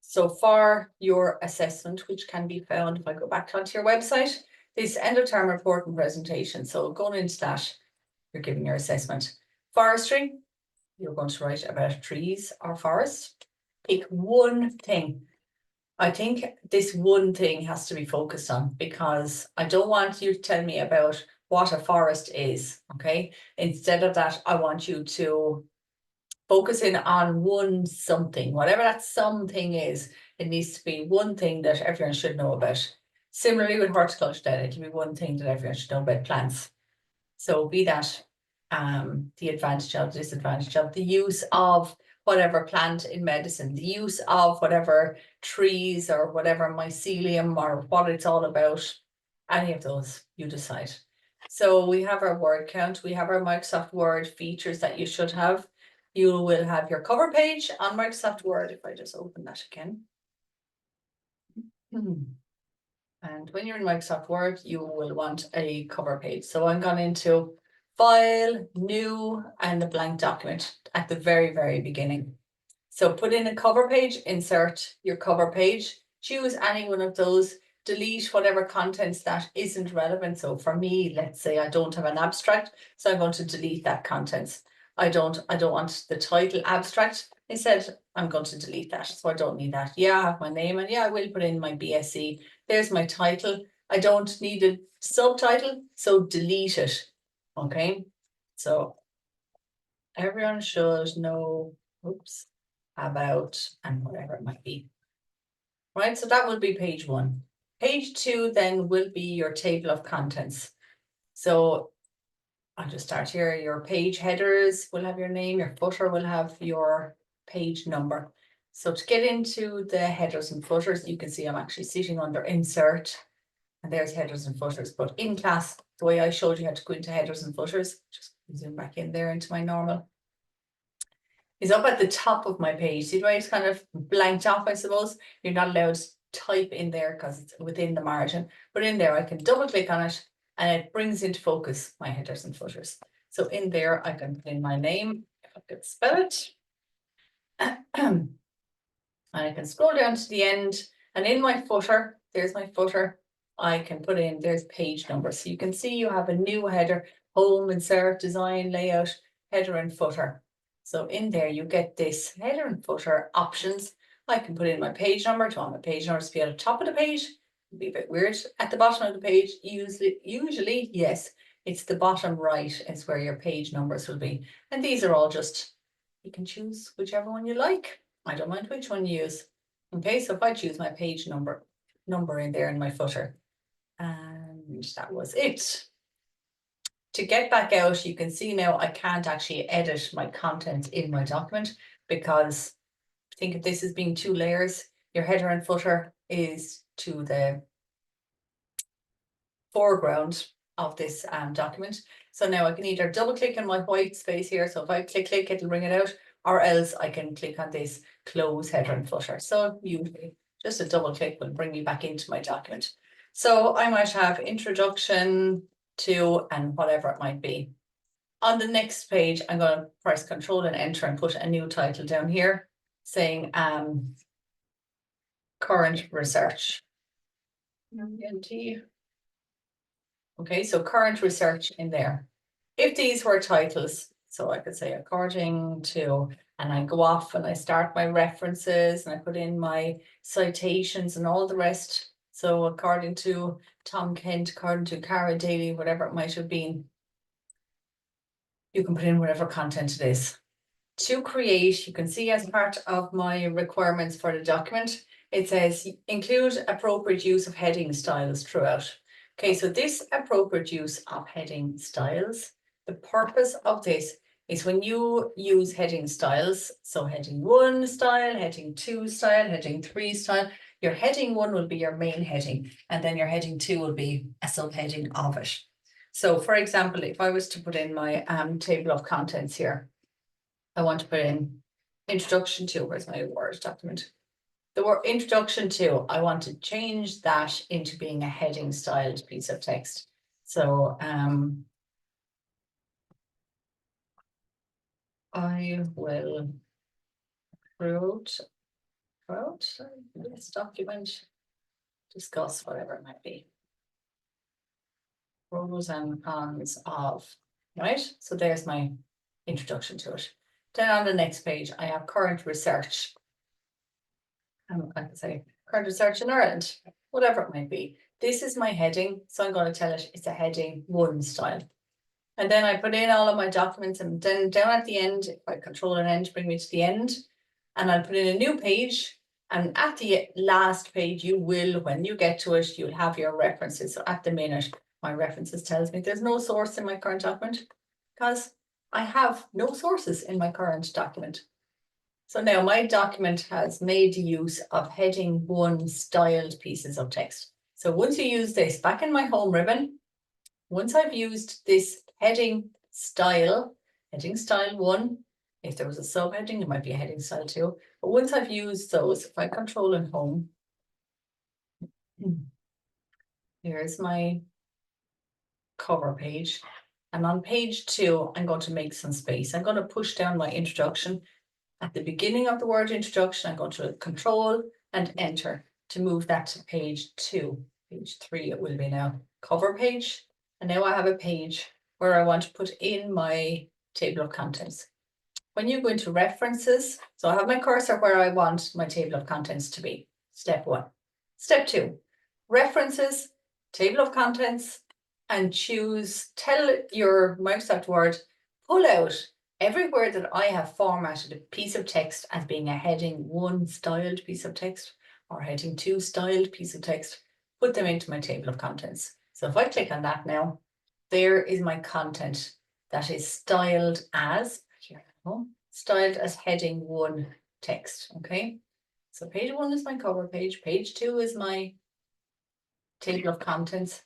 So for your assessment, which can be found if I go back onto your website, this end of term report and presentation. So going into that, you're giving your assessment. Forestry, you're going to write about trees or forests. Pick one thing. I think this one thing has to be focused on, because I don't want you to tell me about what a forest is, okay? Instead of that, I want you to focus in on one something, whatever that something is. It needs to be one thing that everyone should know about. Similarly with horticulture, then it'll be one thing that everyone should know about plants. So be that the advantage of, disadvantage of, the use of whatever plant in medicine, the use of whatever trees or whatever mycelium or what it's all about. Any of those, you decide. So we have our word count, we have our Microsoft Word features that you should have. You will have your cover page on Microsoft Word. If I just open that again. And when you're in Microsoft Word, you will want a cover page. So I'm gone into File, New, and the blank document at the very, very beginning. So put in a cover page, insert your cover page, choose any one of those, delete whatever contents that isn't relevant. So for me, let's say I don't have an abstract, so I'm going to delete that contents. I don't want the title abstract. Instead, I'm going to delete that. So I don't need that. Yeah, I have my name, and yeah, I will put in my BSc. There's my title. I don't need a subtitle, so delete it. Okay, so everyone should know, about, and whatever it might be. Right, so that will be page 1. Page 2 then will be your table of contents. So I'll just start here. Your page headers will have your name, your footer will have your page number. So to get into the headers and footers, you can see I'm actually sitting under insert, and there's headers and footers. But in class, the way I showed you how to go into headers and footers, just zoom back in there into my normal, is up at the top of my page. See the way it's kind of blanked off, I suppose? You're not allowed to type in there because it's within the margin. But in there, I can double click on it and it brings into focus my headers and footers. So in there, I can put in my name, if I could spell it. And I can scroll down to the end, and in my footer, there's my footer. I can put in, there's page number. So you can see you have a new header, home, insert, design, layout, header and footer. So in there, you get this header and footer options. I can put in my page number. Do you want my page number to be at the top of the page? It'd be a bit weird. At the bottom of the page, usually, yes, it's the bottom right is where your page numbers will be. And these are all just, you can choose whichever one you like. I don't mind which one you use. Okay, so if I choose my page number in there in my footer, and that was it. To get back out, you can see now I can't actually edit my content in my document, because think of this as being 2 layers. Your header and footer is to the foreground of this document. So now I can either double click on my white space here. So if I click, it'll bring it out, or else I can click on this close header and footer. So usually just a double click will bring me back into my document. So I might have introduction to, and whatever it might be. On the next page, I'm going to press Control and Enter and put a new title down here saying current research. Okay, so current research in there. If these were titles, so I could say according to, and I go off and I start my references and I put in my citations and all the rest. So according to Tom Kent, according to Cara Daly, whatever it might have been, you can put in whatever content it is. To create, you can see as part of my requirements for the document, it says include appropriate use of heading styles throughout. Okay, so this appropriate use of heading styles, the purpose of this is when you use heading styles, so heading 1 style, heading 2 style, heading 3 style, your heading 1 will be your main heading, and then your heading 2 will be a subheading of it. So for example, if I was to put in my table of contents here, I want to put in introduction to, where's my Word document? The word introduction to, I want to change that into being a heading styled piece of text. So I will quote about this document, discuss whatever it might be. Pros and cons of, right? So there's my introduction to it. Then on the next page, I have current research. I can say current research in Ireland, whatever it might be. This is my heading, so I'm going to tell it it's a heading 1 style. And then I put in all of my documents, and then down at the end, if I control and end, bring me to the end, and I'll put in a new page. And at the last page, you will, when you get to it, you'll have your references. So at the minute, my references tells me there's no source in my current document because I have no sources in my current document. So now my document has made use of heading 1 styled pieces of text. So once you use this back in my home ribbon, once I've used this heading style 1, if there was a subheading, it might be a heading style 2. But once I've used those, if I control and home, here's my cover page. And on page 2, I'm going to make some space. I'm going to push down my introduction. At the beginning of the word introduction, I'm going to control and enter to move that to page 2. Page 3 it will be now. Cover page. And now I have a page where I want to put in my table of contents. When you go into references, so I have my cursor where I want my table of contents to be. Step 1. Step 2, references, table of contents, and tell your Microsoft Word, pull out everywhere that I have formatted a piece of text as being a heading 1 styled piece of text or heading 2 styled piece of text, put them into my table of contents. So if I click on that now, there is my content that is styled as, styled as heading 1 text, okay? So page 1 is my cover page, page 2 is my table of contents,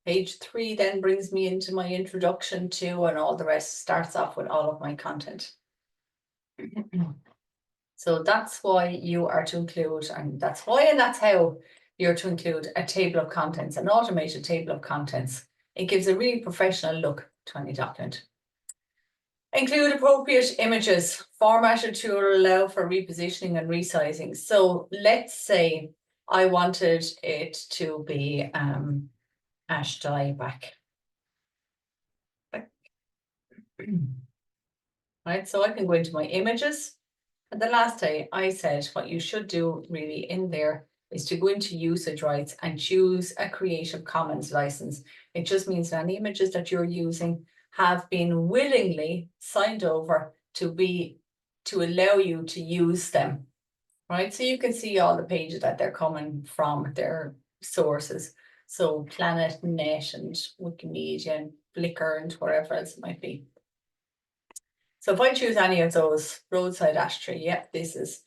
page 3 then brings me into my introduction to, and all the rest starts off with all of my content. So that's why you are to include, and that's why and that's how you're to include a table of contents, an automated table of contents. It gives a really professional look to any document. Include appropriate images formatted to allow for repositioning and resizing. So let's say I wanted it to be ash dye back. Right, so I can go into my images. And the last day I said what you should do really in there is to go into usage rights and choose a Creative Commons license. It just means that any images that you're using have been willingly signed over to allow you to use them, right? So you can see all the pages that they're coming from, their sources. So Planet, Net and Wikimedia and Flickr and wherever else it might be. So if I choose any of those, roadside ash tree, yeah, this is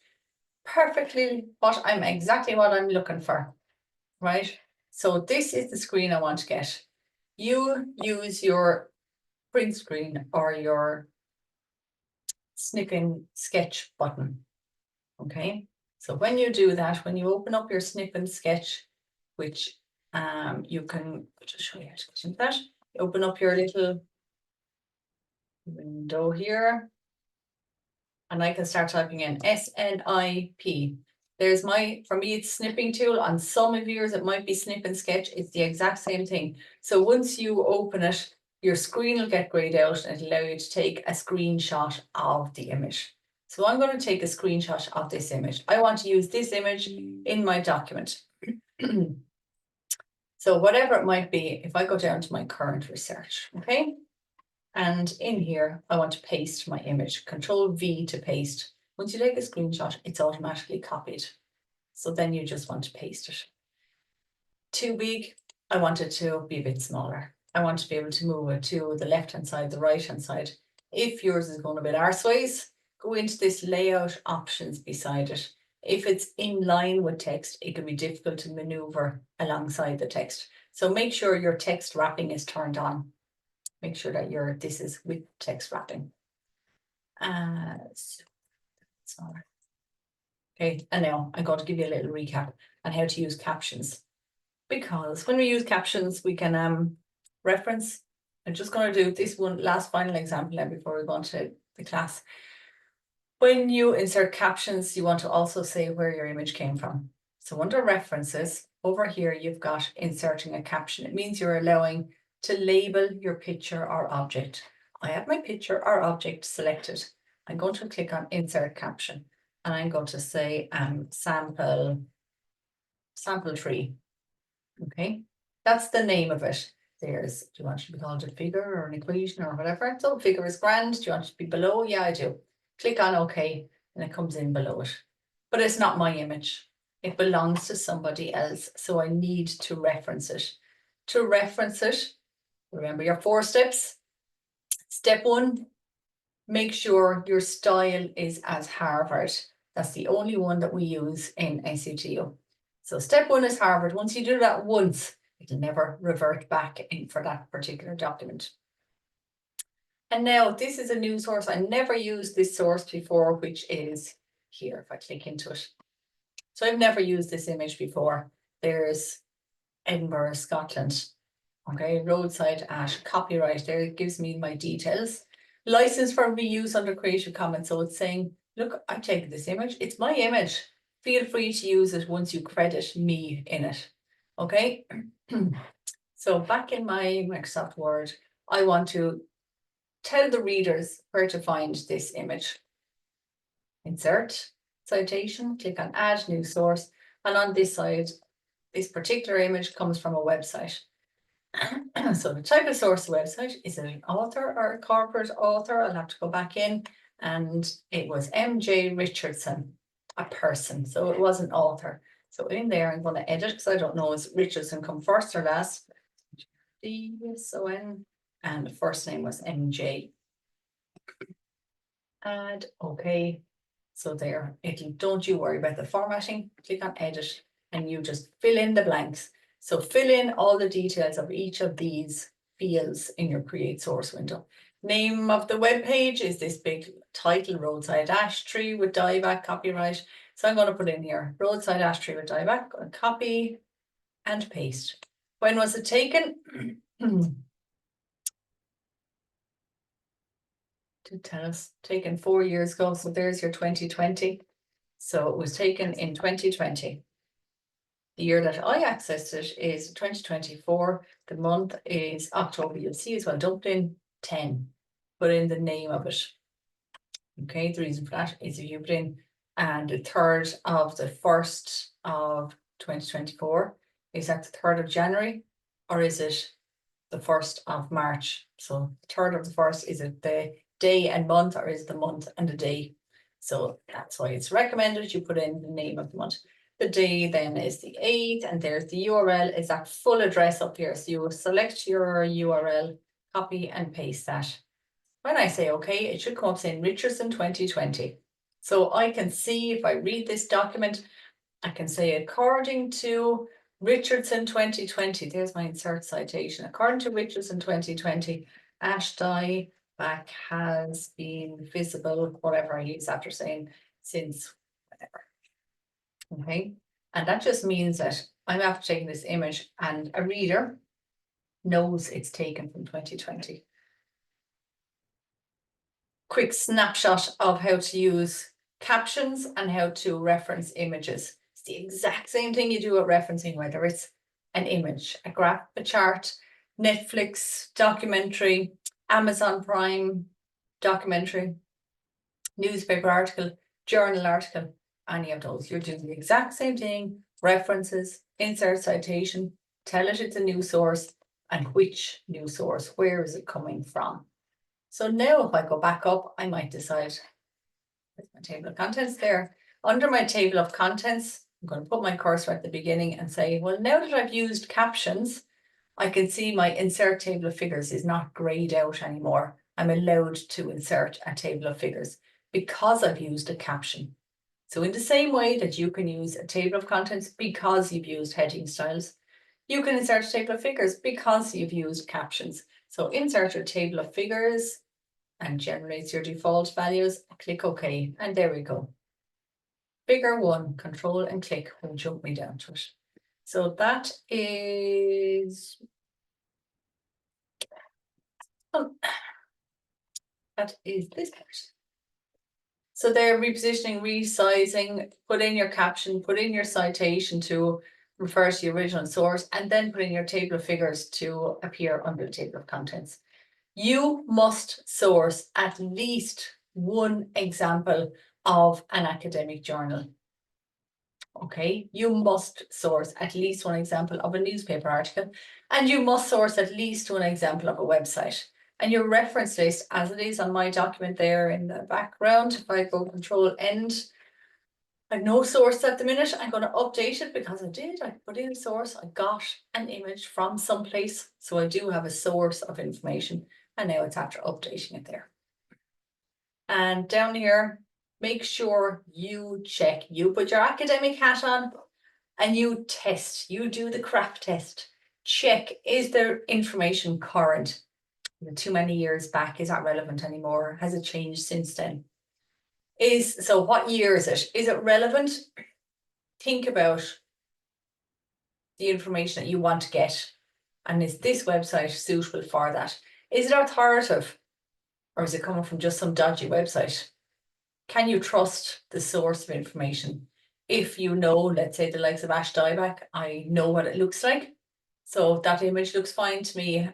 perfectly exactly what I'm looking for, right? So this is the screen I want to get. You use your print screen or your snipping sketch button, okay? So when you do that, when you open up your snip and sketch, which you can just show you how to get into that, you open up your little window here, and I can start typing in SNIP. There's for me, it's snipping tool. On some of yours, it might be snip and sketch. It's the exact same thing. So once you open it, your screen will get grayed out and it'll allow you to take a screenshot of the image. So I'm going to take a screenshot of this image. I want to use this image in my document. So whatever it might be, if I go down to my current research, okay? And in here, I want to paste my image. Control V to paste. Once you take a screenshot, it's automatically copied. So then you just want to paste it. Too big, I want it to be a bit smaller. I want to be able to move it to the left-hand side, the right-hand side. If yours is going a bit arseways, go into this layout options beside it. If it's in line with text, it can be difficult to maneuver alongside the text. So make sure your text wrapping is turned on. Make sure that this is with text wrapping. Smaller. Okay, and now I'm going to give you a little recap on how to use captions. Because when we use captions, we can reference. I'm just going to do this one last final example now before we go on to the class. When you insert captions, you want to also say where your image came from. So under references, over here, you've got inserting a caption. It means you're allowing to label your picture or object. I have my picture or object selected. I'm going to click on insert caption and I'm going to say sample tree. Okay, that's the name of it. There's, do you want it to be called a figure or an equation or whatever? So figure is grand. Do you want it to be below? Yeah, I do. Click on OK and it comes in below it. But it's not my image. It belongs to somebody else. So I need to reference it. To reference it, remember your 4 steps. Step 1, make sure your style is as Harvard. That's the only one that we use in SUTO. So step 1 is Harvard. Once you do that once, it'll never revert back in for that particular document. And now this is a new source. I never used this source before, which is here, if I click into it. So I've never used this image before. There's Edinburgh, Scotland. Okay, roadside ash, copyright, there it gives me my details. License for reuse under Creative Commons. So it's saying, look, I've taken this image. It's my image. Feel free to use it once you credit me in it. Okay. So back in my Microsoft Word, I want to tell the readers where to find this image. Insert, citation, click on add new source. And on this side, this particular image comes from a website. So the type of source website, is it an author or a corporate author? I'll have to go back in, and it was MJ Richardson, a person. So it was an author. So in there, I'm going to edit because I don't know, is Richardson come first or last? D-S-O-N, and the first name was MJ. Add, okay. So there, don't you worry about the formatting. Click on edit and you just fill in the blanks. So fill in all the details of each of these fields in your create source window. Name of the web page is this big title, roadside ash tree with dieback copyright. So I'm going to put in here roadside ash tree with dieback, copy and paste. When was it taken? To tell us, taken 4 years ago. So there's your 2020. So it was taken in 2020. The year that I accessed it is 2024. The month is October. You'll see as well, Dublin 10. Put in the name of it. Okay, the reason for that is if you put in and the 3rd of the 1st of 2024, is that the 3rd of January or is it the 1st of March? So the 3rd of the 1st, is it the day and month or is the month and the day? So that's why it's recommended you put in the name of the month. The day then is the 8th, and there's the URL, is that full address up here. So you will select your URL, copy and paste that. When I say okay, it should come up saying Richardson 2020. So I can see if I read this document, I can say according to Richardson 2020, there's my insert citation. According to Richardson 2020, ash dieback has been visible, whatever I use after saying since whatever. Okay, and that just means that I'm after taking this image and a reader knows it's taken from 2020. Quick snapshot of how to use captions and how to reference images. It's the exact same thing you do at referencing, whether it's an image, a graph, a chart, Netflix documentary, Amazon Prime documentary, newspaper article, journal article, any of those. You're doing the exact same thing, references, insert citation, tell it it's a new source, and which new source, where is it coming from? So now if I go back up, I might decide, there's my table of contents there. Under my table of contents, I'm going to put my cursor at the beginning and say, well, now that I've used captions, I can see my insert table of figures is not grayed out anymore. I'm allowed to insert a table of figures because I've used a caption. So in the same way that you can use a table of contents because you've used heading styles, you can insert a table of figures because you've used captions. So insert your table of figures and generates your default values. Click OK, and there we go. Figure 1, control and click will jump me down to it. So that is this part. So they're repositioning, resizing, put in your caption, put in your citation to refer to the original source, and then put in your table of figures to appear under the table of contents. You must source at least one example of an academic journal. Okay, you must source at least one example of a newspaper article, and you must source at least one example of a website. And your reference list, as it is on my document there in the background, if I go Control End, I've no source at the minute. I'm going to update it because I put in source, I got an image from someplace. So I do have a source of information, and now it's after updating it there. And down here, make sure you check, you put your academic hat on and you test, you do the craft test. Check, is there information current? Too many years back, is that relevant anymore? Has it changed since then? So what year is it? Is it relevant? Think about the information that you want to get. And is this website suitable for that? Is it authoritative? Or is it coming from just some dodgy website? Can you trust the source of information? If you know, let's say the likes of Ash Dieback, I know what it looks like. So that image looks fine to me.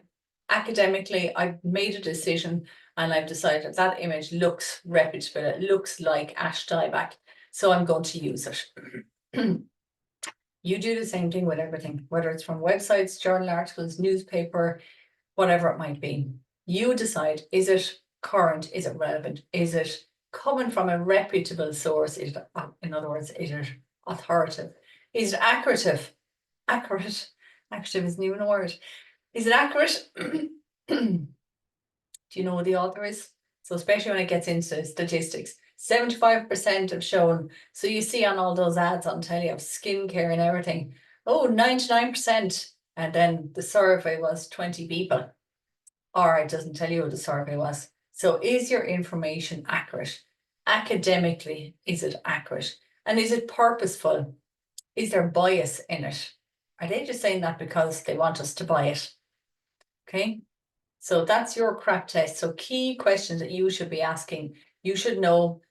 Academically, I've made a decision and I've decided that image looks reputable. It looks like Ash Dieback. So I'm going to use it. You do the same thing with everything, whether it's from websites, journal articles, newspaper, whatever it might be. You decide, is it current? Is it relevant? Is it coming from a reputable source? Is it, in other words, is it authoritative? Is it accurate? Accurate. Accurate isn't even a word. Is it accurate? Do you know who the author is? So especially when it gets into statistics, 75% have shown. So you see on all those ads on telly of skincare and everything, oh, 99%. And then the survey was 20 people. Or it doesn't tell you what the survey was. So is your information accurate? Academically, is it accurate? And is it purposeful? Is there bias in it? Are they just saying that because they want us to buy it? Okay, so that's your craft test. So key questions that you should be asking. You should know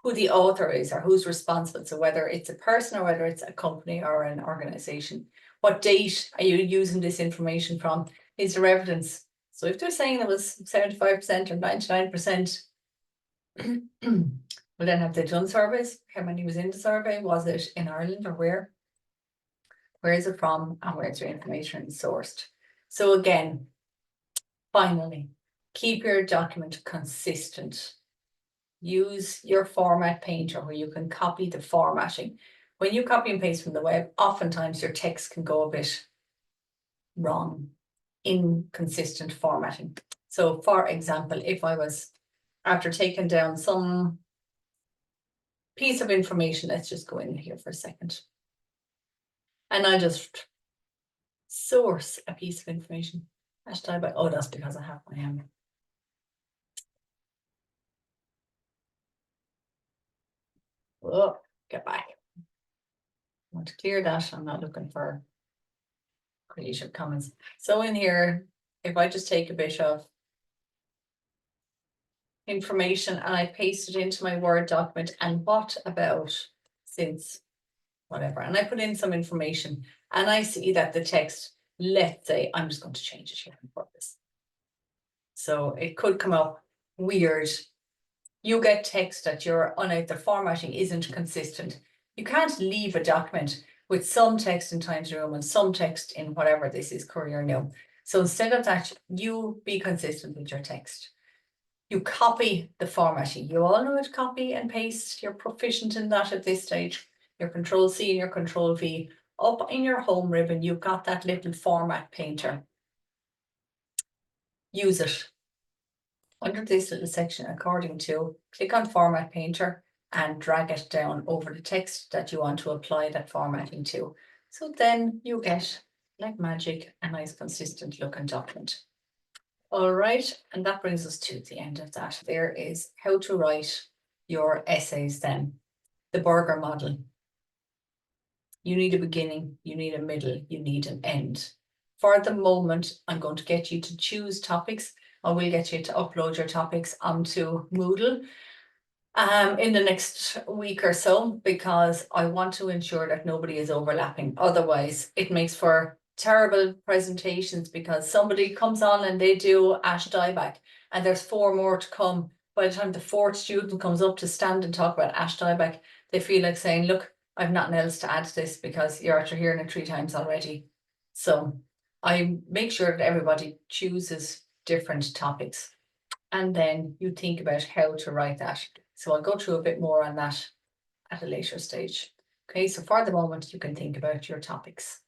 who the author is or who's responsible. So whether it's a person or whether it's a company or an organization. What date are you using this information from? Is there evidence? So if they're saying it was 75% or 99%, well then have they done surveys? How many was in the survey? Was it in Ireland or where? Where is it from and where's your information sourced? So again, finally, keep your document consistent. Use your format painter where you can copy the formatting. When you copy and paste from the web, oftentimes your text can go a bit wrong, inconsistent formatting. So for example, if I was after taking down some piece of information, let's just go in here for a second. And I just source a piece of information. Hashtag, oh, that's because I have my hammer. Oh, get back. I want to clear that. I'm not looking for Creative Commons. So in here, if I just take a bit of information and I paste it into my Word document, and what about since whatever, and I put in some information and I see that the text, let's say, I'm just going to change it here on purpose. So it could come up weird. You get text that the formatting isn't consistent. You can't leave a document with some text in Times New Roman and some text in whatever this is, Courier New. So instead of that, you be consistent with your text. You copy the formatting. You all know how to copy and paste. You're proficient in that at this stage. Your Control C and your Control V. Up in your home ribbon, you've got that little format painter. Use it. Under this little section, according to, click on Format Painter and drag it down over the text that you want to apply that formatting to. So then you get, like magic, a nice consistent looking document. All right, and that brings us to the end of that. There is how to write your essays then. The burger model. You need a beginning, you need a middle, you need an end. For the moment, I'm going to get you to choose topics. I will get you to upload your topics onto Moodle. in the next week or so, because I want to ensure that nobody is overlapping. Otherwise, it makes for terrible presentations, because somebody comes on and they do ash dieback and there's 4 more to come. By the time the 4th student comes up to stand and talk about ash dieback, they feel like saying, look, I've nothing else to add to this because you're after hearing it 3 times already. So I make sure that everybody chooses different topics, and then you think about how to write that. So I'll go through a bit more on that at a later stage. Okay, so for the moment, you can think about your topics.